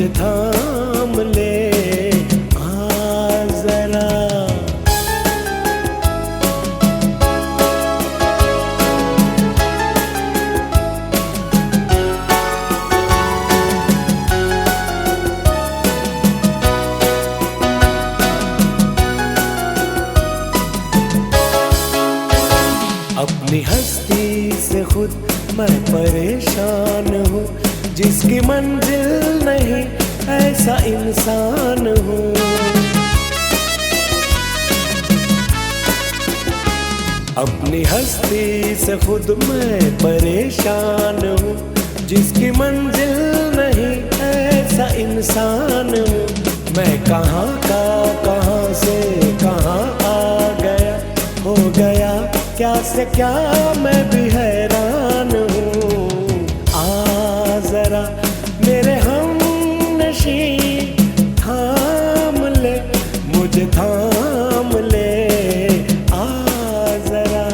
मुझे थाम ले आ जरा। अपनी हस्ती से खुद मैं परेशान हूँ, जिसकी मंजिल नहीं ऐसा इंसान हूँ। अपनी हस्ती से खुद मैं परेशान हूँ, जिसकी मंजिल नहीं ऐसा इंसान हूँ। मैं कहाँ का कहाँ से कहाँ आ गया, हो गया क्या से क्या, मैं भी हैरान हूँ। आ जरा मेरे हमनशी थाम ले, मुझे थाम ले आ जरा।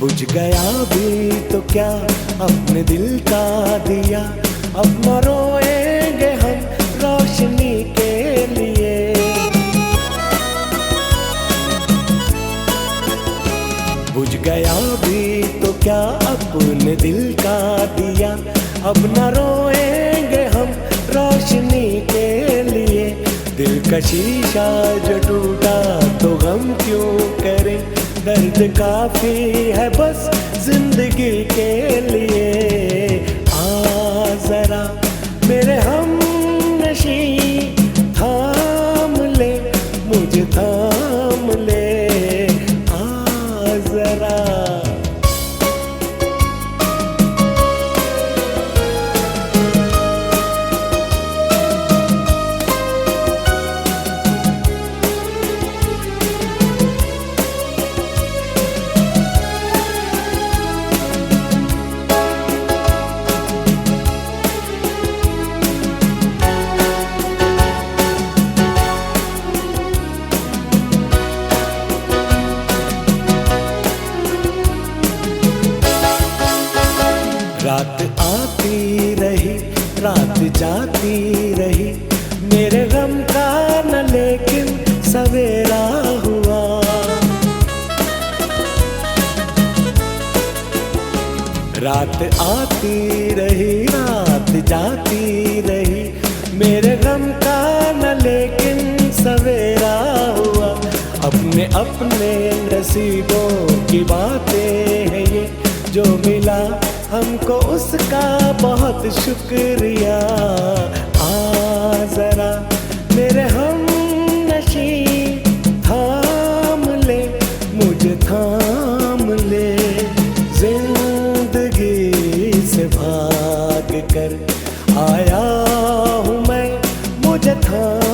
बुझ गया भी तो क्या अपने दिल का दिया, अब न रोएंगे हम रोशनी के लिए। बुझ गया भी तो क्या अपने दिल का दिया, अब न रोएंगे हम रोशनी के लिए। दिल का शीशा जो टूटा तो गम क्यों करें, दर्द काफी है बस जिंदगी के लिए। आ जरा मेरे हमनशी थाम ले, मुझे थाम ले आ जरा। रात आती रही रात जाती रही, मेरे गम का न लेकिन सवेरा हुआ। रात आती रही रात जाती रही, मेरे गम का न लेकिन सवेरा हुआ। अपने अपने नसीबों की बातें हैं ये, जो मिला हमको उसका बहुत शुक्रिया। आ जरा मेरे हमनशी थाम ले, मुझे थाम ले। जिंदगी से भाग कर आया हूँ मैं, मुझे थाम